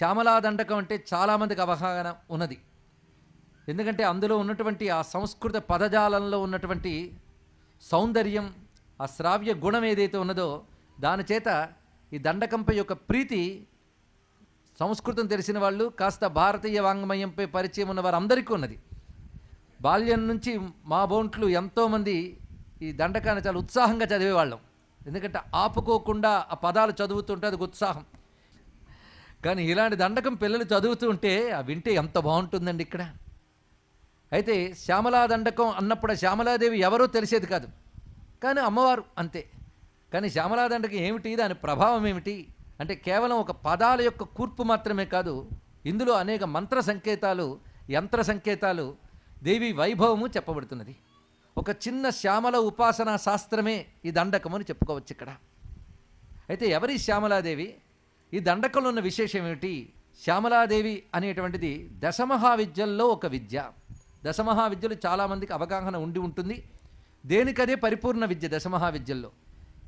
శ్యామలా దండకం అంటే చాలామందికి అవగాహన ఉన్నది. ఎందుకంటే అందులో ఉన్నటువంటి ఆ సంస్కృత పదజాలంలో ఉన్నటువంటి సౌందర్యం, ఆ శ్రావ్య గుణం ఏదైతే ఉన్నదో దాని చేత ఈ దండకంపై యొక్క ప్రీతి సంస్కృతం తెలిసిన వాళ్ళు, కాస్త భారతీయ వాంగ్మయంపై పరిచయం ఉన్న వారందరికీ ఉన్నది. బాల్యం నుంచి మా బోంట్లు ఎంతోమంది ఈ దండకాన్ని చాలా ఉత్సాహంగా చదివేవాళ్ళం. ఎందుకంటే ఆపుకోకుండా ఆ పదాలు చదువుతుంటే అది ఉత్సాహం. కానీ ఇలాంటి దండకం పిల్లలు చదువుతూ ఉంటే వింటే ఎంత బాగుంటుందండి ఇక్కడ. అయితే శ్యామలా దండకం అన్నప్పుడు శ్యామలాదేవి ఎవరో తెలిసేది కాదు, కానీ అమ్మవారు అంతే. కానీ శ్యామలా దండకం ఏమిటి, దాని ప్రభావం ఏమిటి అంటే కేవలం ఒక పదాల యొక్క కూర్పు మాత్రమే కాదు, ఇందులో అనేక మంత్ర సంకేతాలు, యంత్ర సంకేతాలు, దేవి వైభవము చెప్పబడుతున్నది. ఒక చిన్న శ్యామల ఉపాసనా శాస్త్రమే ఈ దండకం అని చెప్పుకోవచ్చు ఇక్కడ. అయితే ఎవరి శ్యామలాదేవి, ఈ దండకంలో ఉన్న విశేషం ఏమిటి? శ్యామలాదేవి అనేటువంటిది దశమహావిద్యల్లో ఒక విద్య. దశమహావిద్యలు చాలామందికి అవగాహన ఉండి ఉంటుంది. దేనికదే పరిపూర్ణ విద్య. దశమహావిద్యల్లో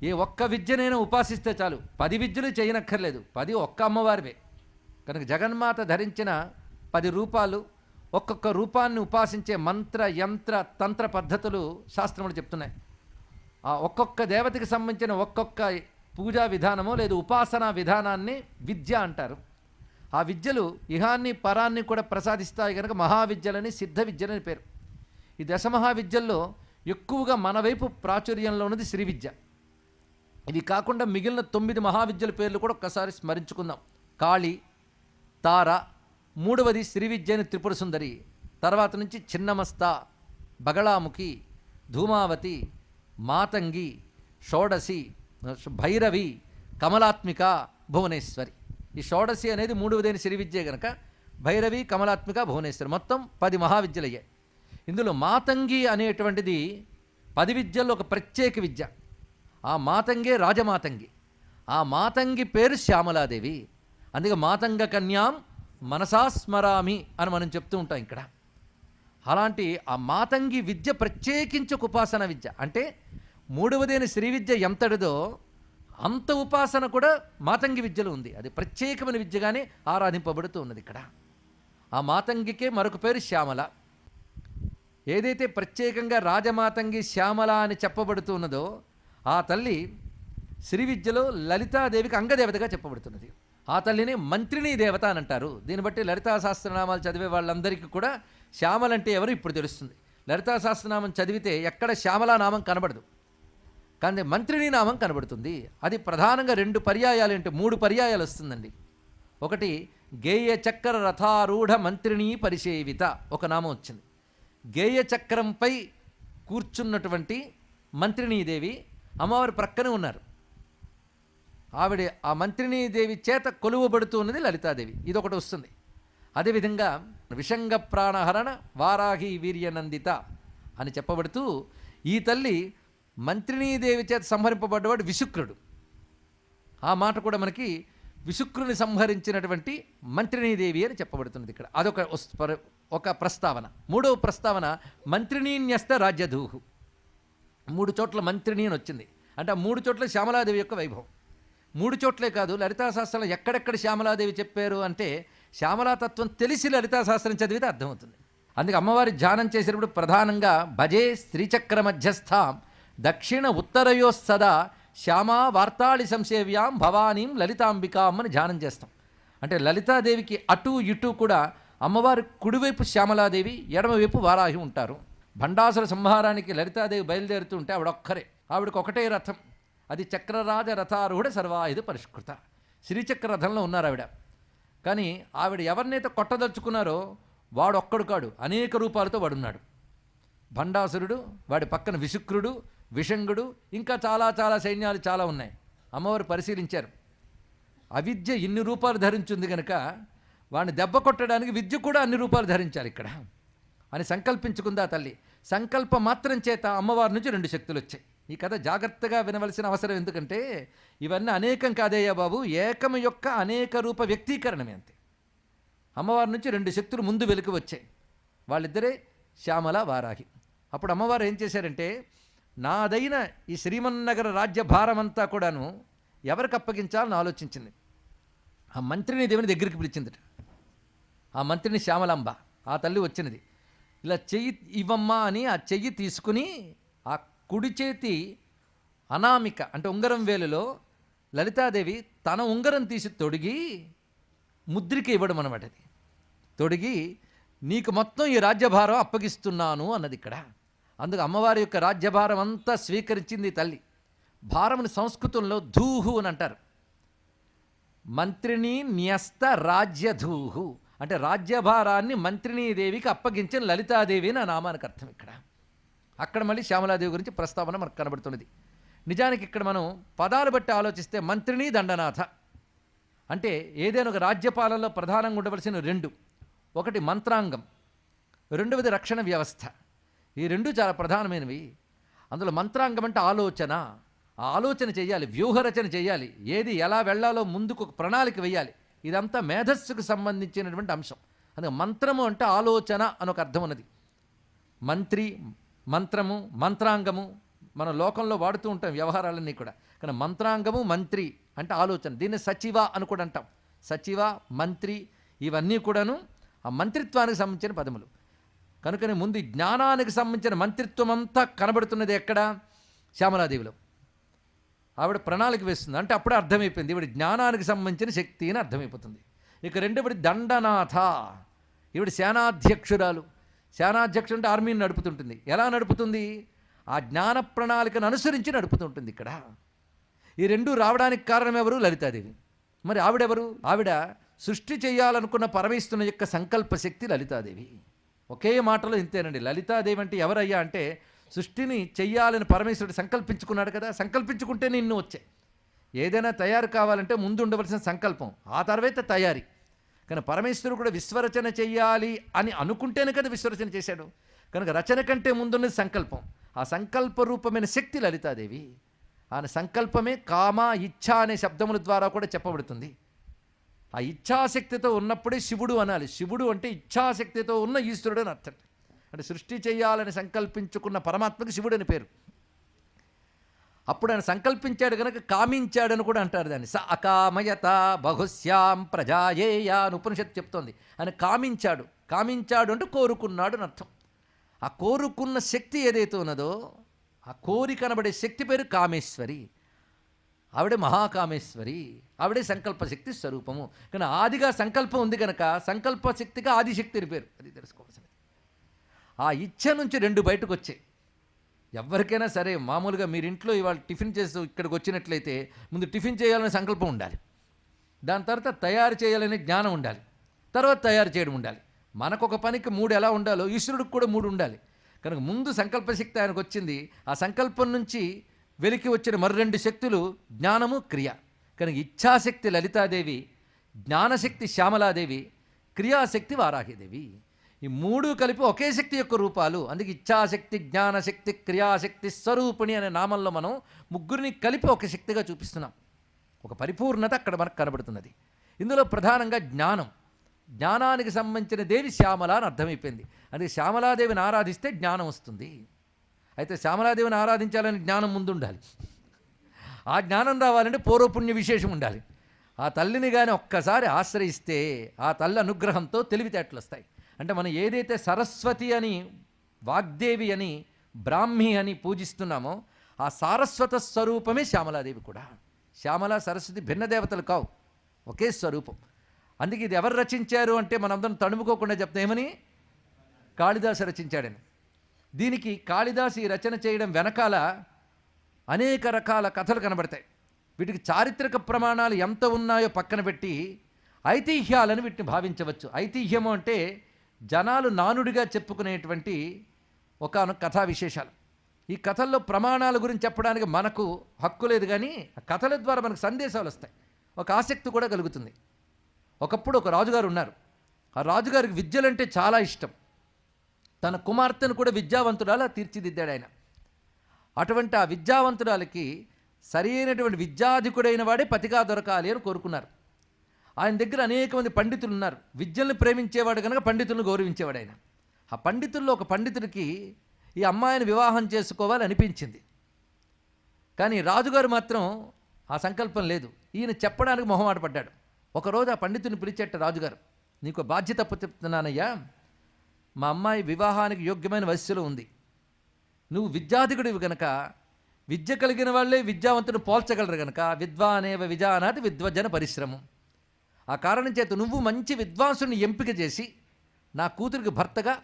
ఏ ఒక్క విద్యనైనా ఉపాసిస్తే చాలు, 10 విద్యలు చేయనక్కర్లేదు, 10 ఒక్క అమ్మవారివే. కనుక జగన్మాత ధరించిన 10 రూపాలు, ఒక్కొక్క రూపాన్ని ఉపాసించే మంత్ర యంత్ర తంత్ర పద్ధతులు శాస్త్రములు చెప్తున్నాయి. ఆ ఒక్కొక్క దేవతకి సంబంధించిన ఒక్కొక్క పూజా విధానమో లేదు ఉపాసనా విధానాన్ని విద్య అంటారు. ఆ విద్యలు ఇహాన్ని పరాన్ని కూడా ప్రసాదిస్తాయి కనుక మహావిద్యలని, సిద్ధ విద్యలని పేరు. ఈ దశమహావిద్యల్లో ఎక్కువగా మన వైపు ప్రాచుర్యంలో ఉన్నది శ్రీ విద్య. ఇది కాకుండా మిగిలిన 9 మహావిద్యల పేర్లు కూడా ఒక్కసారి స్మరించుకుందాం. కాళి, తార, మూడవది శ్రీ విద్యని త్రిపుర సుందరి, తర్వాత నుంచి చిన్నమస్త, బగళాముఖి, ధూమావతి, మాతంగి, షోడసి, భైరవి, కమలాత్మిక, భువనేశ్వరి. ఈ షోడసి అనేది మూడవదైన శ్రీ విద్య కనుక భైరవి, కమలాత్మిక, భువనేశ్వరి మొత్తం 10 మహావిద్యలయ్యాయి. ఇందులో మాతంగి అనేటువంటిది 10 విద్యల్లో ఒక ప్రత్యేక విద్య. ఆ మాతంగే రాజమాతంగి. ఆ మాతంగి పేరు శ్యామలాదేవి. అందుకే మాతంగ కన్యాం మనసా స్మరామి అని మనం చెప్తూ ఉంటాం ఇక్కడ. అలాంటి ఆ మాతంగి విద్య ప్రత్యేకించి ఒక ఉపాసన విద్య. అంటే మూడవదైన శ్రీ విద్య ఎంతటిదో అంత ఉపాసన కూడా మాతంగి విద్యలో ఉంది. అది ప్రత్యేకమైన విద్యగానే ఆరాధింపబడుతూ ఉన్నది ఇక్కడ. ఆ మాతంగికే మరొక పేరు శ్యామల. ఏదైతే ప్రత్యేకంగా రాజమాతంగి శ్యామల అని చెప్పబడుతూ ఉన్నదో ఆ తల్లి శ్రీ విద్యలో లలితాదేవికి అంగదేవతగా చెప్పబడుతున్నది. ఆ తల్లిని మంత్రిణీ దేవత అని అంటారు. దీన్ని బట్టి లలితా సహస్రనామాలు చదివే వాళ్ళందరికీ కూడా శ్యామలంటే ఎవరు ఇప్పుడు తెలుస్తుంది. లలితా సహస్రనామం చదివితే ఎక్కడ శ్యామలా నామం కనబడదు, కానీ మంత్రిణీ నామం కనబడుతుంది. అది ప్రధానంగా 2 పర్యాయాలు అంటే 3 పర్యాయాలు వస్తుందండి. ఒకటి గేయ చక్ర రథారూఢ మంత్రిణీ పరిసేవిత ఒక నామం వచ్చింది. గేయ చక్రంపై కూర్చున్నటువంటి మంత్రిణీదేవి అమ్మవారి ప్రక్కనే ఉన్నారు. ఆవిడ ఆ మంత్రిణీదేవి చేత కొలువబడుతూ ఉన్నది లలితాదేవి. ఇదొకటి వస్తుంది. అదేవిధంగా విషంగ ప్రాణహరణ వారాహి వీర్యనందిత అని చెప్పబడుతూ ఈ తల్లి మంత్రిణీదేవి చేత సంహరింపబడ్డవాడు విశుక్రుడు. ఆ మాట కూడా మనకి విశుక్రుని సంహరించినటువంటి మంత్రిణీదేవి అని చెప్పబడుతున్నది ఇక్కడ. అదొక ఒక ప్రస్తావన. మూడవ ప్రస్తావన మంత్రిణీన్యస్త రాజ్యధూహు. 3 చోట్ల మంత్రిణి అని వచ్చింది. అంటే ఆ 3 చోట్ల శ్యామలాదేవి యొక్క వైభవం. 3 చోట్లే కాదు, లలితాశాస్త్రంలో ఎక్కడెక్కడ శ్యామలాదేవి చెప్పారు అంటే శ్యామలాతత్వం తెలిసి లలితాశాస్త్రం చదివితే అర్థమవుతుంది. అందుకే అమ్మవారి ధ్యానం చేసేటప్పుడు ప్రధానంగా భజే శ్రీచక్ర మధ్యస్థాం దక్షిణ ఉత్తరయో సదా శ్యామా వార్తాళి సంసేవ్యాం భవానీం లలితాంబికాం అని ధ్యానం చేస్తాం. అంటే లలితాదేవికి అటు ఇటు కూడా అమ్మవారి కుడివైపు శ్యామలాదేవి, ఎడమవైపు వారాహి ఉంటారు. భండాసుర సంహారానికి లలితాదేవి బయలుదేరుతూ ఉంటే ఆవిడకి ఒకటే రథం, అది చక్రరాజ రథారూఢ సర్వాయుధ పరిష్కృత. శ్రీచక్ర రథంలో ఉన్నారు ఆవిడ. కానీ ఆవిడ ఎవరినైతే కొట్టదలుచుకున్నారో వాడు ఒక్కడు కాడు, అనేక రూపాలతో వాడున్నాడు. భండాసురుడు, వాడి పక్కన విశుక్రుడు, విషంగుడు, ఇంకా చాలా చాలా సైన్యాలు చాలా ఉన్నాయి. అమ్మవారు పరిశీలించారు. అవిద్య ఇన్ని రూపాలు ధరించింది కనుక వాడిని దెబ్బ కొట్టడానికి విద్య కూడా అన్ని రూపాలు ధరించాలి ఇక్కడ అని సంకల్పించుకుందా తల్లి. సంకల్ప మాత్రం చేత అమ్మవారి నుంచి 2 శక్తులు వచ్చాయి. ఈ కథ జాగ్రత్తగా వినవలసిన అవసరం, ఎందుకంటే ఇవన్నీ అనేకం కాదయ్యా బాబు, ఏకము యొక్క అనేక రూప వ్యక్తీకరణమే అంతే. అమ్మవారి నుంచి 2 శక్తులు ముందు వెలికి వచ్చాయి. వాళ్ళిద్దరే శ్యామల, వారాహి. అప్పుడు అమ్మవారు ఏం చేశారంటే, నాదైన ఈ శ్రీమన్నగర రాజ్య భారమంతా కూడాను ఎవరికి అప్పగించాలని ఆలోచించింది. ఆ మంత్రిని దేవుని దగ్గరికి పిలిచిందట. ఆ మంత్రిని శ్యామలాంబ, ఆ తల్లి వచ్చినది. ఇలా చెయ్యి ఇవ్వమ్మా అని ఆ చెయ్యి తీసుకుని ఆ కుడి చేతి అనామిక అంటే ఉంగరం వేలులో లలితాదేవి తన ఉంగరం తీసి తొడిగి ముద్రిక ఇవ్వడం అనమాట. అది తొడిగి నీకు మొత్తం ఈ రాజ్యభారం అప్పగిస్తున్నాను అన్నది ఇక్కడ. అందుకు అమ్మవారి యొక్క రాజ్యభారం అంతా స్వీకరించింది తల్లి. భారముని సంస్కృతంలో ధూహు అని అంటారు. మంత్రిని న్యస్త రాజ్యధూహు అంటే రాజ్యభారాన్ని మంత్రినీదేవికి అప్పగించిన లలితాదేవి నా నామానికి అర్థం ఇక్కడ. అక్కడ మళ్ళీ శ్యామలాదేవి గురించి ప్రస్తావన మనకు కనబడుతున్నది. నిజానికి ఇక్కడ మనం పదాలు బట్టి ఆలోచిస్తే మంత్రిని దండనాథ అంటే ఏదైనా ఒక రాజ్యపాలనలో ప్రధానంగా ఉండవలసిన రెండు, ఒకటి మంత్రాంగం, రెండవది రక్షణ వ్యవస్థ. ఈ రెండు చాలా ప్రధానమైనవి. అందులో మంత్రాంగం అంటే ఆలోచన, ఆ ఆలోచన చేయాలి, వ్యూహరచన చేయాలి, ఏది ఎలా వెళ్ళాలో ముందుకు ఒక ప్రణాళిక వేయాలి. ఇదంతా మేధస్సుకు సంబంధించినటువంటి అంశం. అందుకే మంత్రము అంటే ఆలోచన అని ఒక అర్థం ఉన్నది. మంత్రి, మంత్రము, మంత్రాంగము మన లోకంలో వాడుతూ ఉంటాం వ్యవహారాలన్నీ కూడా. కానీ మంత్రాంగము, మంత్రి అంటే ఆలోచన. దీన్ని సచివ అని కూడా అంటాం. సచివ, మంత్రి ఇవన్నీ కూడాను ఆ మంత్రిత్వానికి సంబంధించిన పదములు. కనుకనే ముందు జ్ఞానానికి సంబంధించిన మంత్రిత్వం అంతా కనబడుతున్నది ఎక్కడ? శ్యామలాదేవిలో. ఆవిడ ప్రణాళిక వేస్తుంది అంటే అప్పుడే అర్థమైపోయింది ఈవిడ జ్ఞానానికి సంబంధించిన శక్తి అని అర్థమైపోతుంది. ఇక రెండవది దండనాథ, ఈవిడ సేనాధ్యక్షురాలు. సేనాధ్యక్షుడు అంటే ఆర్మీని నడుపుతుంటుంది. ఎలా నడుపుతుంది? ఆ జ్ఞాన ప్రణాళికను అనుసరించి నడుపుతుంటుంది ఇక్కడ. ఈ రెండు రావడానికి కారణం ఎవరు? లలితాదేవి. మరి ఆవిడెవరు? ఆవిడ సృష్టి చేయాలనుకున్న పరమేశ్వరుని యొక్క సంకల్ప శక్తి లలితాదేవి. ఒకే మాటలో ఇంతేనండి. లలితాదేవి అంటే ఎవరయ్యా అంటే సృష్టిని చెయ్యాలని పరమేశ్వరుడు సంకల్పించుకున్నాడు కదా. సంకల్పించుకుంటే నిన్ను వచ్చే ఏదైనా తయారు కావాలంటే ముందు ఉండవలసిన సంకల్పం, ఆ తర్వాత తయారీ. కానీ పరమేశ్వరుడు కూడా విశ్వరచన చెయ్యాలి అని అనుకుంటేనే కదా విశ్వరచన చేశాడు. కనుక రచన కంటే ముందున్నది సంకల్పం. ఆ సంకల్ప రూపమైన శక్తి లలితాదేవి. ఆయన సంకల్పమే కామ, ఇచ్ఛ అనే శబ్దముల ద్వారా కూడా చెప్పబడుతుంది. ఆ ఇచ్ఛాశక్తితో ఉన్నప్పుడే శివుడు అనాలి. శివుడు అంటే ఇచ్ఛాశక్తితో ఉన్న ఈశ్వరుడు అని అర్థం. అంటే సృష్టి చేయాలని సంకల్పించుకున్న పరమాత్మకి శివుడు అని పేరు. అప్పుడు ఆయన సంకల్పించాడు కనుక కామించాడని కూడా అంటారు దాన్ని. స అకామయత బహుశ్యాం ప్రజాయేయ అని ఉపనిషత్తు చెప్తోంది. ఆయన కామించాడు. కామించాడు అంటే కోరుకున్నాడు అని అర్థం. ఆ కోరుకున్న శక్తి ఏదైతే ఉన్నదో ఆ కోరి కనబడే శక్తి పేరు కామేశ్వరి. ఆవిడే మహాకామేశ్వరి, ఆవిడే సంకల్పశక్తి స్వరూపము. కానీ ఆదిగా సంకల్పం ఉంది కనుక సంకల్పశక్తిగా ఆదిశక్తి అని పేరు. అది తెలుసుకోవాల్సింది. ఆ ఇచ్ఛ నుంచి రెండు బయటకు వచ్చాయి. ఎవరికైనా సరే మామూలుగా మీరు ఇంట్లో ఇవాళ టిఫిన్ చేస్తూ ఇక్కడికి వచ్చినట్లయితే ముందు టిఫిన్ చేయాలనే సంకల్పం ఉండాలి. దాని తర్వాత తయారు చేయాలనే జ్ఞానం ఉండాలి. తర్వాత తయారు చేయడం ఉండాలి. మనకొక పనికి మూడు ఎలా ఉండాలో ఈశ్వరుడికి కూడా మూడు ఉండాలి. కనుక ముందు సంకల్పశక్తి ఆయనకు వచ్చింది. ఆ సంకల్పం నుంచి వెలికి వచ్చిన మరో రెండు శక్తులు జ్ఞానము, క్రియ. కనుక ఇచ్ఛాశక్తి లలితాదేవి, జ్ఞానశక్తి శ్యామలాదేవి, క్రియాశక్తి వారాహిదేవి. ఈ మూడు కలిపి ఒకే శక్తి యొక్క రూపాలు. అందుకే ఇచ్ఛాశక్తి, జ్ఞానశక్తి, క్రియాశక్తి స్వరూపిణి అనే నామంలో మనం ముగ్గురిని కలిపి ఒక శక్తిగా చూపిస్తున్నాం. ఒక పరిపూర్ణత అక్కడ మనకు కనబడుతున్నది. ఇందులో ప్రధానంగా జ్ఞానం, జ్ఞానానికి సంబంధించిన దేవి శ్యామల అని అర్థమైపోయింది. అందుకే శ్యామలాదేవిని ఆరాధిస్తే జ్ఞానం వస్తుంది. అయితే శ్యామలాదేవిని ఆరాధించాలని జ్ఞానం ముందు ఉండాలి. ఆ జ్ఞానం రావాలంటే పూర్వపుణ్య విశేషం ఉండాలి. ఆ తల్లిని కానీ ఒక్కసారి ఆశ్రయిస్తే ఆ తల్లి అనుగ్రహంతో తెలివితేటలు వస్తాయి. అంటే మనం ఏదైతే సరస్వతి అని, వాగ్దేవి అని, బ్రాహ్మి అని పూజిస్తున్నామో ఆ సారస్వత స్వరూపమే శ్యామలాదేవి కూడా. శ్యామల, సరస్వతి భిన్న దేవతలు కావు, ఒకే స్వరూపం. అందుకే ఇది ఎవరు రచించారు అంటే మనందరం తడుముకోకుండా చెప్తాం ఏమని? కాళిదాసు రచించాడని. దీనికి కాళిదాసు ఈ రచన చేయడం వెనకాల అనేక రకాల కథలు కనబడతాయి. వీటికి చారిత్రక ప్రమాణాలు ఎంత ఉన్నాయో పక్కన పెట్టి ఐతిహ్యాలను వీటిని భావించవచ్చు. ఐతిహ్యము అంటే జనాలు నానుడిగా చెప్పుకునేటువంటి ఒకానొక కథా విశేషాలు. ఈ కథల్లో ప్రమాణాల గురించి చెప్పడానికి మనకు హక్కు లేదు, కానీ ఆ కథల ద్వారా మనకు సందేశాలు వస్తాయి, ఒక ఆసక్తి కూడా కలుగుతుంది. ఒకప్పుడు ఒక రాజుగారు ఉన్నారు. ఆ రాజుగారికి విద్యలంటే చాలా ఇష్టం. తన కుమార్తెను కూడా విద్యావంతురాలా తీర్చిదిద్దాడు ఆయన. అటువంటి ఆ విద్యావంతురాలకి సరైనటువంటి విద్యాధికుడైన వాడే పతిగా దొరకాలి అని కోరుకున్నారు. ఆయన దగ్గర అనేక మంది పండితులు ఉన్నారు. విద్యల్ని ప్రేమించేవాడు కనుక పండితులను గౌరవించేవాడు ఆయన. ఆ పండితుల్లో ఒక పండితుడికి ఈ అమ్మాయిని వివాహం చేసుకోవాలి అనిపించింది. కానీ రాజుగారు మాత్రం ఆ సంకల్పం లేదు. ఈయన చెప్పడానికి మొహమాట పడ్డాడు. ఒకరోజు ఆ పండితుని పిలిచేట రాజుగారు, నీకు బాధ్యత చెప్తున్నానయ్యా, మా అమ్మాయి వివాహానికి యోగ్యమైన వయస్సులో ఉంది. నువ్వు విద్యాధికుడివి గనక, విద్య కలిగిన వాళ్ళే విద్యావంతుని పోల్చగలరు గనక, విద్వానేవ విజానాతి విద్వజన పరిశ్రమం. ఆ కారణం చేత నువ్వు మంచి విద్వాంసుని ఎంపిక చేసి నా కూతురికి భర్తగా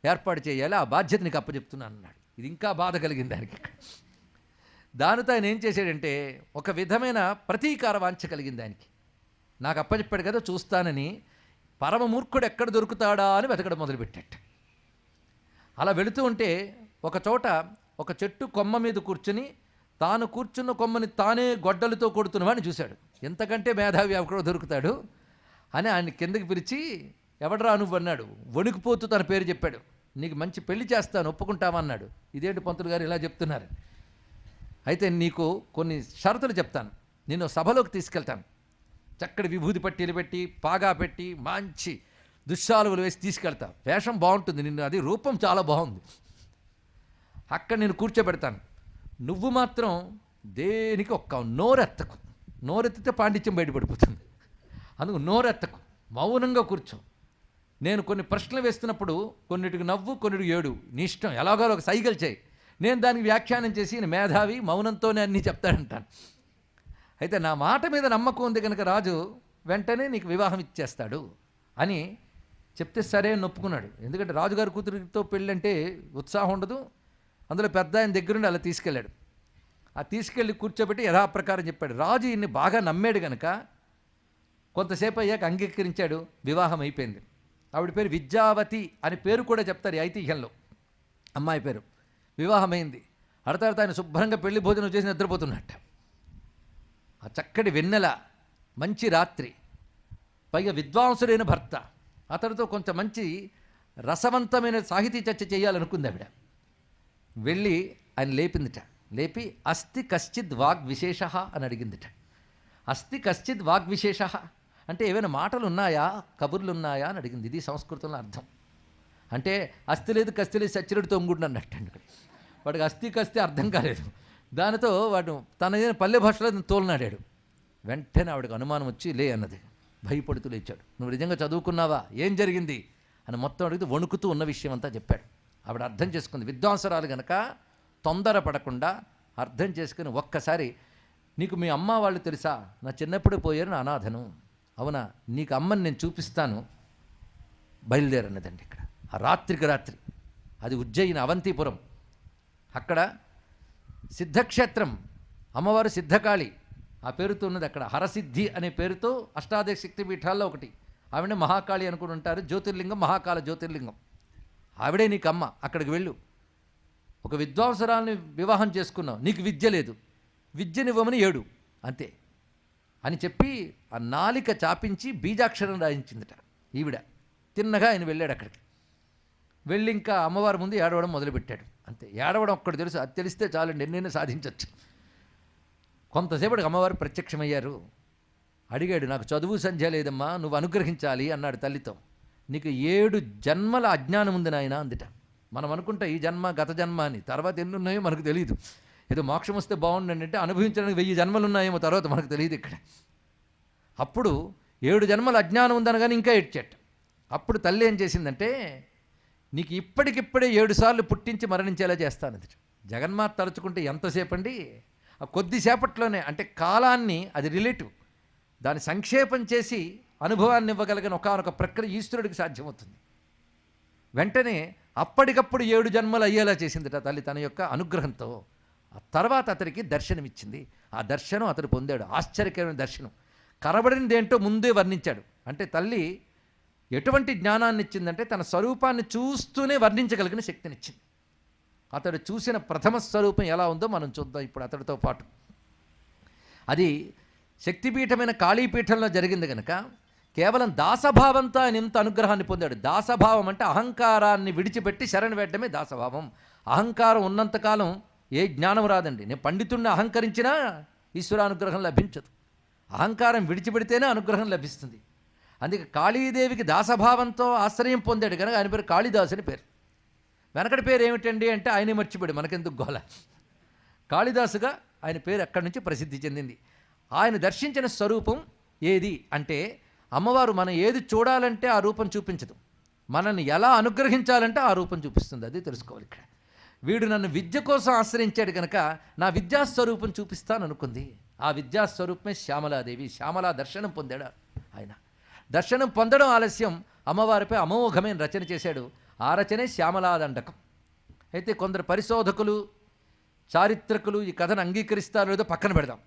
ఏర్పాటు చేయాలి, ఆ బాధ్యత నీకు అప్పచెప్తున్నాను అన్నాడు. ఇది ఇంకా బాధ కలిగింది దానికి. దానితో ఆయన ఏం చేశాడంటే, ఒక విధమైన ప్రతీకార వాంఛ కలిగింది ఆయనకి. నాకు అప్పచెప్పాడు కదా చూస్తానని, పరమమూర్ఖుడు ఎక్కడ దొరుకుతాడా అని వెతకడం మొదలుపెట్టాడు. అలా వెళుతూ ఉంటే ఒక చోట ఒక చెట్టు కొమ్మ మీద కూర్చుని తాను కూర్చున్న కొమ్మని తానే గొడ్డలతో కొడుతున్నవాడిని చూశాడు. ఎంతకంటే మేధావి ఎక్కడో దొరుకుతాడు అని ఆయన కిందకి పిలిచి, ఎవడరా నువ్వు అన్నాడు. వణికిపోతూ తన పేరు చెప్పాడు. నీకు మంచి పెళ్లి చేస్తాను, ఒప్పుకుంటావా అన్నాడు. ఇదేంటి పంతులు గారు ఇలా చెప్తున్నారు? అయితే నీకు కొన్ని షరతులు చెప్తాను, నిన్ను సభలోకి తీసుకెళ్తాను, చక్కటి విభూతి పట్టీలు పెట్టి పాగా పెట్టి మంచి దుశ్శాలువులు వేసి తీసుకెళ్తా, వేషం బాగుంటుంది, నిన్ను అది రూపం చాలా బాగుంది, అక్కడ నేను కూర్చోబెడతాను. నువ్వు మాత్రం దేనికి ఒక్క నోరెత్తకు, నోరెత్తితే పాండిత్యం బయటపడిపోతుంది, అందుకు నోరెత్తకు, మౌనంగా కూర్చో. నేను కొన్ని ప్రశ్నలు వేస్తున్నప్పుడు కొన్నిటికి నవ్వు కొన్నిటికి ఏడు, నీ ఇష్టం, ఎలాగో ఒక సైకిల్ చేయి, నేను దానికి వ్యాఖ్యానం చేసి మేధావి మౌనంతోనే అన్నీ చెప్తాడంటాను. అయితే నా మాట మీద నమ్మకం ఉంది కనుక రాజు వెంటనే నీకు వివాహం ఇచ్చేస్తాడు అని చెప్తే సరే అని ఒప్పుకున్నాడు. ఎందుకంటే రాజుగారి కూతురితో పెళ్ళంటే ఉత్సాహం ఉండదు. అందులో పెద్ద ఆయన దగ్గరుండి అలా తీసుకెళ్ళాడు. ఆ తీసుకెళ్ళి కూర్చోబెట్టి యథాప్రకారం చెప్పాడు. రాజు ఇన్ని బాగా నమ్మాడు కనుక కొంతసేపు అయ్యాక అంగీకరించాడు. వివాహం అయిపోయింది. ఆవిడ పేరు విద్యావతి అని పేరు కూడా చెప్తారు ఈ ఐతిహ్యంలో, అమ్మాయి పేరు. వివాహమైంది. అడతాడు ఆయన శుభ్రంగా పెళ్లి భోజనం చేసి నిద్రపోతున్నట్ట. ఆ చక్కటి వెన్నెల, మంచి రాత్రి, పైగా విద్వాంసుడైన భర్త, అతడితో కొంచెం మంచి రసవంతమైన సాహితీ చర్చ చేయాలనుకుంది ఆవిడ. వెళ్ళి ఆయన లేపిందిట. లేపి అస్తి కశ్చిద్ వాగ్విశేష అని అడిగిందిట. అస్తి కశ్చిద్ వాగ్విశేష అంటే ఏవైనా మాటలు ఉన్నాయా, కబుర్లు ఉన్నాయా అని అడిగింది. ఇది సంస్కృతంలో అర్థం. అంటే అస్థి లేదు కస్తి లేదు సచ్చిరుడు తొంగుడు అన్నట్టు. వాడికి అస్థి కస్తి అర్థం కాలేదు. దానితో వాడు తన పల్లె భాషలో తోలనాడాడు. వెంటనే ఆవిడకి అనుమానం వచ్చి లే అన్నది. భయపడుతూ లేచాడు. నువ్వు నిజంగా చదువుకున్నావా, ఏం జరిగింది అని మొత్తం అడిగితే వణుకుతూ ఉన్న విషయం అంతా చెప్పాడు. ఆవిడ అర్థం చేసుకుంది. విద్వాంసరాలు గనక తొందరపడకుండా అర్థం చేసుకుని, ఒక్కసారి నీకు మీ అమ్మ వాళ్ళు తెలుసా, నా చిన్నప్పుడు పోయారు, నా అనాథను. అవునా, నీకు అమ్మని నేను చూపిస్తాను, బయలుదేరన్నదండి. ఇక్కడ ఆ రాత్రికి రాత్రి, అది ఉజ్జయిని అవంతిపురం. అక్కడ సిద్ధక్షేత్రం, అమ్మవారు సిద్ధకాళి ఆ పేరుతో ఉన్నది. అక్కడ హరసిద్ధి అనే పేరుతో అష్టాదశ శక్తి పీఠాల్లో ఒకటి. ఆవిడే మహాకాళి అనుకుని ఉంటారు. జ్యోతిర్లింగం, మహాకాల జ్యోతిర్లింగం. ఆవిడే నీకు అమ్మ. అక్కడికి వెళ్ళు. ఒక విద్వాంసరాల్ని వివాహం చేసుకున్నావు, నీకు విద్య లేదు, విద్యనివ్వమని ఏడు అంతే అని చెప్పి ఆ నాలిక చాపించి బీజాక్షరం రాయించిందట ఈవిడ. తిన్నగా ఆయన వెళ్ళాడు అక్కడికి. వెళ్ళి ఇంకా అమ్మవారి ముందు ఏడవడం మొదలుపెట్టాడు. అంతే, ఏడవడం ఒక్కటి తెలుసు, అది తెలిస్తే చాలండి, ఎన్నైనా సాధించవచ్చు. కొంతసేపటికి అమ్మవారు ప్రత్యక్షమయ్యారు. అడిగాడు, నాకు చదువు సంధ్య లేదమ్మా, నువ్వు అనుగ్రహించాలి అన్నాడు తల్లితో. నీకు 7 జన్మల అజ్ఞానం ఉంది నాయన అందుట. మనం అనుకుంటా ఈ జన్మ గత జన్మ అని, తర్వాత ఎన్ని ఉన్నాయో మనకు తెలియదు. ఏదో మోక్షం వస్తే బాగుండండి అంటే అనుభవించడానికి 1000 జన్మలు ఉన్నాయేమో, తర్వాత మనకు తెలియదు ఇక్కడ. అప్పుడు 7 జన్మల అజ్ఞానం ఉందనగానే ఇంకా ఏడ్చాట. అప్పుడు తల్లి ఏం చేసిందంటే, నీకు ఇప్పటికిప్పుడే 7 సార్లు పుట్టించి మరణించేలా చేస్తాను. జగన్మాత తలుచుకుంటే ఎంతసేపు అండి, ఆ కొద్దిసేపట్లోనే, అంటే కాలాన్ని, అది రిలేటివ్, దాన్ని సంక్షేపం చేసి అనుభవాన్ని ఇవ్వగలిగిన ఒకానొక ప్రక్రియ ఈశ్వరుడికి సాధ్యమవుతుంది. వెంటనే అప్పటికప్పుడు 7 జన్మలు అయ్యేలా చేసిందిట తల్లి తన యొక్క అనుగ్రహంతో. ఆ తర్వాత అతనికి దర్శనమిచ్చింది. ఆ దర్శనం అతడు పొందాడు. ఆశ్చర్యకరమైన దర్శనం. కనబడిందేంటో ముందే వర్ణించాడు. అంటే తల్లి ఎటువంటి జ్ఞానాన్ని ఇచ్చిందంటే, తన స్వరూపాన్ని చూస్తూనే వర్ణించగలిగిన శక్తినిచ్చింది. అతడు చూసిన ప్రథమ స్వరూపం ఎలా ఉందో మనం చూద్దాం ఇప్పుడు అతడితో పాటు. అది శక్తిపీఠమైన కాళీపీఠంలో జరిగింది కనుక కేవలం దాసభావంతో ఆయన ఇంత అనుగ్రహాన్ని పొందాడు. దాసభావం అంటే అహంకారాన్ని విడిచిపెట్టి శరణ వేయడమే దాసభావం. అహంకారం ఉన్నంతకాలం ఏ జ్ఞానం రాదండి. నేను పండితుడిని అహంకరించినా ఈశ్వరానుగ్రహం లభించదు. అహంకారం విడిచిపెడితేనే అనుగ్రహం లభిస్తుంది. అందుకే కాళీదేవికి దాసభావంతో ఆశ్రయం పొందాడు కనుక ఆయన పేరు కాళిదాసు అని పేరు. వెనకటి పేరు ఏమిటండి అంటే ఆయనే మర్చిపోయాడు, మనకెందుకు గోల. కాళిదాసుగా ఆయన పేరు అక్కడి నుంచి ప్రసిద్ధి చెందింది. ఆయన దర్శించిన స్వరూపం ఏది అంటే అమ్మవారు మనం ఏది చూడాలంటే ఆ రూపం చూపించదు, మనల్ని ఎలా అనుగ్రహించాలంటే ఆ రూపం చూపిస్తుంది. అది తెలుసుకోవాలి ఇక్కడ. వీడు నన్ను విద్య కోసం ఆశ్రయించాడు కనుక నా విద్యాస్వరూపం చూపిస్తాను అనుకుంది. ఆ విద్యాస్వరూపమే శ్యామలాదేవి. శ్యామలా దర్శనం పొందాడు ఆయన. దర్శనం పొందడం ఆలస్యం, అమ్మవారిపై అమోఘమైన రచన చేశాడు. ఆ రచనే శ్యామలాదండకం. అయితే కొందరు పరిశోధకులు, చారిత్రకులు ఈ కథను అంగీకరిస్తారో లేదో పక్కన పెడదాం,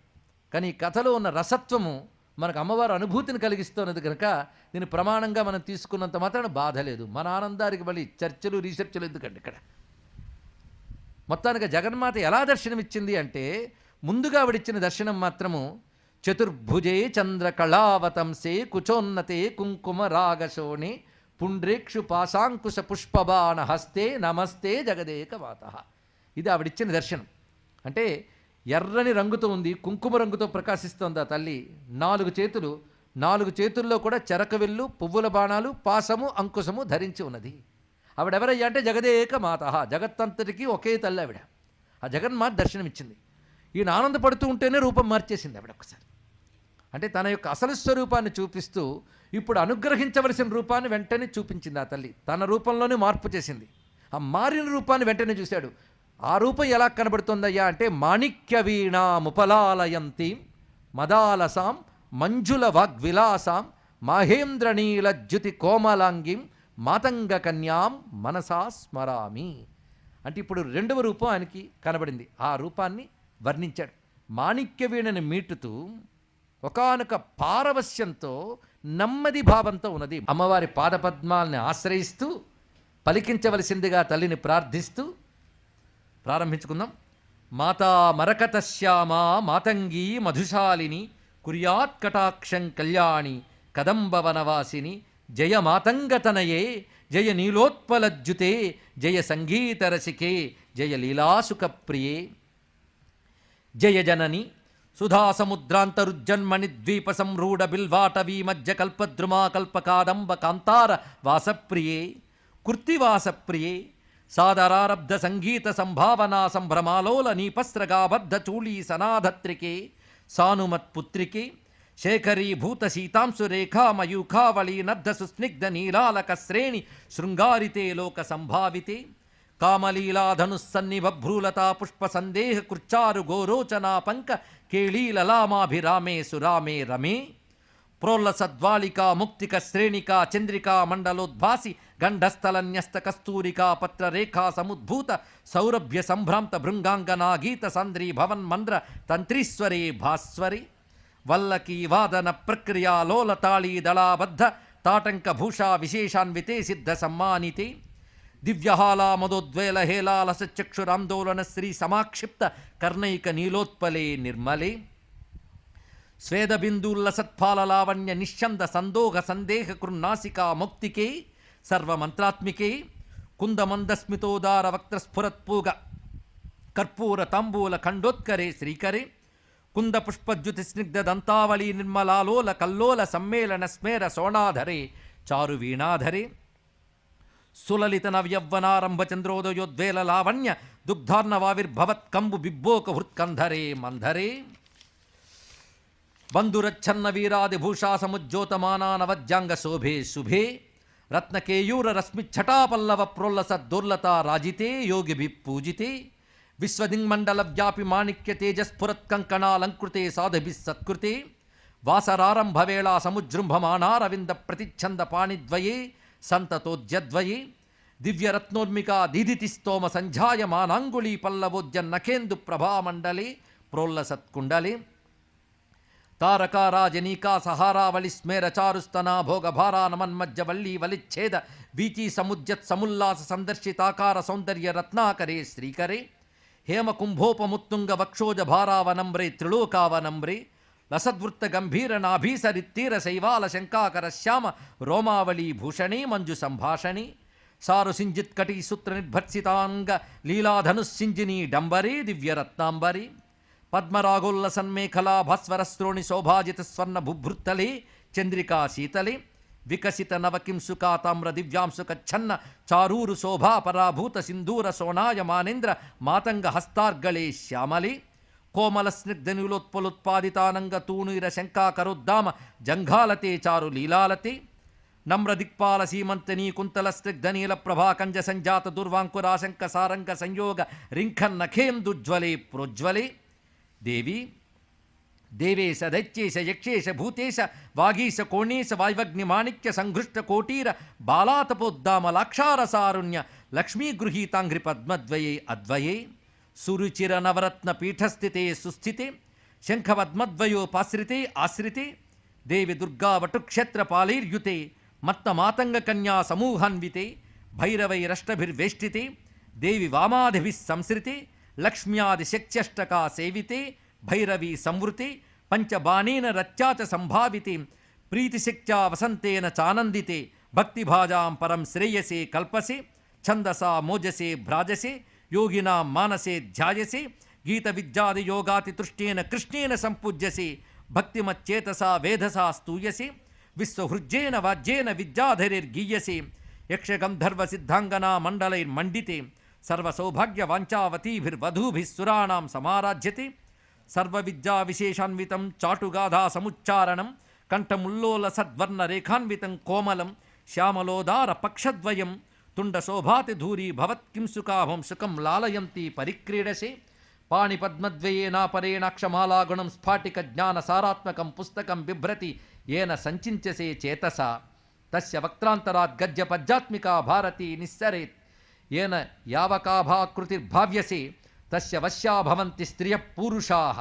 కానీ ఈ కథలో ఉన్న రసత్వము మనకు అమ్మవారు అనుభూతిని కలిగిస్తున్నది కనుక దీన్ని ప్రమాణంగా మనం తీసుకున్నంత మాత్రాన బాధ లేదు. మన ఆనందానికి మళ్ళీ చర్చలు రీసెర్చ్లు ఎందుకండి ఇక్కడ. మొత్తానికి జగన్మాత ఎలా దర్శనమిచ్చింది అంటే, ముందుగా ఆవిడిచ్చిన దర్శనం మాత్రము చతుర్భుజే చంద్రకళావతంసే కుచోన్నతే కుంకుమ రాగశోణి పుండ్రేక్షు పాశాంకుశ పుష్పబాణ హస్తే నమస్తే జగదేక వాత. ఇది ఆవిడిచ్చిన దర్శనం. అంటే ఎర్రని రంగుతో ఉంది, కుంకుమ రంగుతో ప్రకాశిస్తోంది ఆ తల్లి. 4 చేతులు, 4 చేతుల్లో కూడా చెరకవెల్లు, పువ్వుల బాణాలు, పాశము, అంకుశము ధరించి ఉన్నది. ఆవిడెవరయ్యా అంటే జగదేక మాత, జగత్తంతటికి ఒకే తల్లి ఆవిడ. ఆ జగన్మాత దర్శనమిచ్చింది. ఈయన ఆనందపడుతూ ఉంటేనే రూపం మార్చేసింది ఆవిడ ఒకసారి. అంటే తన యొక్క అసలు స్వరూపాన్ని చూపిస్తూ ఇప్పుడు అనుగ్రహించవలసిన రూపాన్ని వెంటనే చూపించింది ఆ తల్లి. తన రూపంలోనే మార్పు చేసింది. ఆ మారిన రూపాన్ని వెంటనే చూశాడు. ఆ రూపం ఎలా కనబడుతుందయ్యా అంటే, మాణిక్య వీణాముపలాలయంతి మదాలసాం మంజుల వాగ్విలాసాం మహేంద్రనీల జ్యుతి కోమలాంగిం మాతంగ కన్యాం మనసా స్మరామి. అంటే ఇప్పుడు 2వ రూపం ఆయనకి కనబడింది. ఆ రూపాన్ని వర్ణించాడు. మాణిక్య వీణని మీటుతూ ఒకానొక పారవస్యంతో, నెమ్మది భావంతో ఉన్నది. అమ్మవారి పాదపద్మాల్ని ఆశ్రయిస్తూ పలికించవలసిందిగా తల్లిని ప్రార్థిస్తూ ప్రారంభించుకుందాం. మాతా మరకత శ్యామ మాతంగీ మధుశాలిని కుర్యాత్ కటాక్షం కళ్యాణి కదంబవనవాసిని జయ మాతంగతనయే జయ నీలోత్పలజ్జుతే జయ సంగీతరసికే జయ లీలాసుఖప్రియే జయ జనని సుధాసముద్రాంతరుజ్జన్మణి ద్వీప సంరూఢ బిల్వాటవీ మధ్య కల్పద్రుమా కల్పకాదంబ కాంతార వాసప్రియే కుర్తివాసప్రియే సాదరారబ్ధ సంగీత సంభావనా సంభ్రమాలోల నీపస్రగాబద్ధ చూళీ సనాధత్రికే సానుమత్పుత్రికే శేఖరీభూత శీతాంశురేఖా మయూఖావళీ నద్ధ సుస్నిగ్ధ నీలాలక శ్రేణి శృంగారితే లోక సంభావితే కామలీలాధనుస్సన్నిభ్రూలతా పుష్ప సందేహ కృచ్చారు గోరోచనా పంక కేళీలలామాభిరామే సురామే రమే ప్రోల్లసద్వాళికా ముక్తిక శ్రేణికా చంద్రికా మండలోద్భాసి గంఢస్థలన్యస్త కస్తూరికా పత్రరేఖా సముద్భూత సౌరభ్య సంభ్రాంత భృంగాంగనా గీత సంద్రీ భవన్ మంద్ర తంత్రీశ్వరే భాస్వరి వల్లకీ వాదన ప్రక్రియా లోలతాళీ దళాబద్ధ తాటంక భూషా విశేషాన్వితే సిద్ధ సమ్మానితే దివ్యహాలా మదోద్వేల హేలాలస చక్షురాందోళన శ్రీ సమాక్షిప్త కర్ణైక నీలోత్పలే నిర్మలే స్వేదబిందూల్లసత్ఫాలలావణ్య నిశ్చంద సందోహ సందేహ కృన్నాసికా ముక్తికే సర్వమంత్రాత్మికే కుందమందస్మితోదార వక్త్రస్ఫురత్పూగ కర్పూర తాంబూల ఖండోత్కరే శ్రీకరే కుందపుష్పద్యుతి స్నిగ్ధ దంతావళీ నిర్మలాలోల కల్లోల సమ్మేళన స్మేర సోణాధరే చారు వీణాధరే సులలిత నవ్యవ్వనారంభ చంద్రోదయోద్వేల లావణ్య దుగ్ధార్ణవావిర్భవత్ కంబు బిబ్బోక హృత్కంధరే మంధరే బంధురచ్ఛన్న వీరాదిభూషా సముజ్యోతమానా నవజ్యాంగ శోభే శుభే రత్నకేయూర రశ్మిఛటాపల్లవ ప్రోల్లస దుర్లతా రాజితే యోగిభి పూజితే విశ్వదింగ్మండల వ్యాపి మాణిక్య తేజస్ఫురత్కంకణాలంకృతే సాధుభిः సత్కృతే వాసరారంభవేళా సముజృంభమాణారవింద ప్రతిచ్ఛంద పాణిద్వయే సంతతోద్యద్వయే దివ్యరత్నోర్మికా దీదితి స్తోమ సంధ్యాయమానాంగుళీ పల్లవోద్య నఖేందు ప్రభామండలే ప్రోల్లసత్కుండలే తారకారాజనీకా సహారావళి స్మేర చారుస్తనా భోగభారా నమన్మజ్జ వల్లీ వలిచ్ఛేద వీచీ సముద్యత్ సముల్లాస సందర్శితాకార సౌందర్య రత్నాకరే శ్రీకరే హేమకుంభోపముత్తుంగ వక్షోజ భారావనంబ్రే త్రిలోకావనంబ్రే లసద్వృత్త గంభీర నాభీసరిత్తీర శైవాల శంకాకర శ్యామ రోమావళీ భూషణే మంజు సంభాషణే సారు సింజిత్కటీ సూత్ర నిర్భర్సితాంగ లీలాధనుస్సింజినీ డంబరే దివ్యరత్నాంబరే పద్మరాగోల్లసన్మేఖలా భాస్వరస్త్రోణి శోభాజిత స్వర్ణ బుభృత్తలే చంద్రికా శీతలే వికసిత నవకింసుకా తామ్ర దివ్యాంశుకచ్ఛన్న చారూరు శోభా పరాభూత సింధూర సోనాయ మానేంద్ర మాతంగ హస్తార్గళే శ్యామలే కోమల స్నిగ్ధనిలోత్పలుత్పాదితానంగ తూణీర శంకాకరోద్దామ జంఘాలతే చారు లీలాలతే నమ్రదిక్పాల సీమంతనీ కుంతల స్నిగ్ధనీల ప్రభాకంజ సంజాత దుర్వాంకురాశంక సారంగ సంయోగ రింఖన్నఖేందుజ్వలే ప్రోజ్వలే దేవి దేవేశ దైత్యేశ యక్షేశ భూతేశ వాగీశ కోణేశ వాయువగ్నిమాణిక్య సంఘృష్ట కోటీర బాలాతపోద్దామ లాక్షారసారుణ్య లక్ష్మీగృహీతాంఘ్రి పద్మద్వయే అద్వయే సురుచిర నవరత్న పీఠస్థితే సుస్థితే శంఖపద్మద్వయోపాశ్రితే ఆశ్రితే దేవి దుర్గా వటుక్షేత్రపాలైర్యుతే మత్తమాతంగ కన్యా సమూహాన్వితే భైరవైరష్టభిర్వేష్టితే దేవి వామాదిభిः సంశ్రితే లక్ష్మ్యాదిశక్త్యష్టకా సేవితే భైరవీ సంవృతే పంచబాణేన రత్యాచ సంభావితే ప్రీతిశక్త్యా వసంతేన చానందితే భక్తిభాజాం పరం శ్రేయసే కల్పసే ఛందసా మోజసే భ్రాజసే యోగినా మానసే ధ్యాయసే గీత విద్యాది యోగాతితృష్టేన కృష్ణేన సంపూజ్యసే భక్తిమచ్చేతసా వేధసా స్తూయసే విశ్వహృజ్యేన వాజ్యేన విద్యాధరైర్గీయసే యక్షగంధర్వ సిద్ధాంగనా మండలైర్మండితే సర్వసౌభాగ్యవాంఛావతీభిర్వధూభిः సురాణాం సమారాజ్యతే సర్వవిద్యా విశేషాన్వితం చాటుగాధా సముచ్చారణం కంఠముల్లోల సద్వర్ణ రేఖాన్వితం కోమలం శ్యామలోదార పక్షద్వయం తుండశోభాతి ధూరీ భవత్కింసుకాభం సుఖం లాలయంతి పరిక్రీడసే పాణిపద్మద్వయేనాపరేణాక్షమాలాగుణం స్ఫాటిక జ్ఞాన సారాత్మకం పుస్తకం బిభ్రతి ఏన సంచించసే చేతసా తస్య వక్త్రాంతరాత్ గద్య పద్యాత్మికా భారతీ నిస్సరేత్ ఏన యావకాభాకృతిర్భావ్యసే తస్య వశ్యా భవంతి స్త్రియ పూరుషాః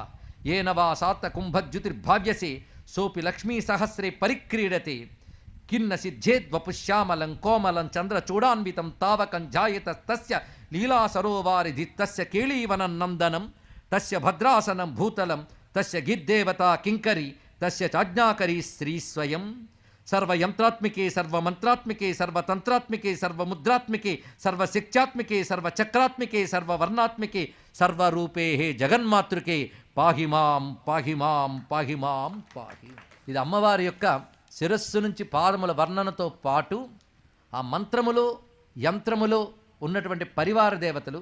ఏన వా సాత్తకుంభద్యుతిర్భావ్యసే సోపి లక్ష్మీ సహస్రే పరిక్రీడతే కిన్న సిద్ధేద్వపుశ్యామలం కోమలం చంద్రచూడాన్వితం తావకం జాయత తస్య లీలాసరోవారిధి తస్య కేళీవనం నందనం తస్య భద్రాసనం భూతలం తస్య గిర్దేవతా కింకరి తస్య చాజ్ఞాకరీ శ్రీ స్వయం సర్వయంత్రాత్మికే సర్వమంత్రాత్మికే సర్వతంత్రాత్మికే సర్వముద్రాత్మికే సర్వశక్త్యాత్మికే సర్వచక్రాత్మికే సర్వవర్ణాత్మికే సర్వరూపే హే జగన్మాతృకే పాహి మాం పాహి మాం పాహి మాం పాహి. ఇది అమ్మవారి యొక్క శిరస్సు నుంచి పాదముల వర్ణనతో పాటు ఆ మంత్రములో యంత్రములో ఉన్నటువంటి పరివార దేవతలు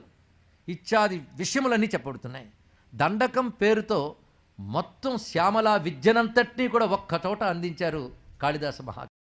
ఇత్యాది విషయములన్నీ చెప్పబడుతున్నాయి. దండకం పేరుతో మొత్తం శ్యామల విద్యనంతటినీ కూడా ఒక్క చోట అందించారు కాళిదాస మహా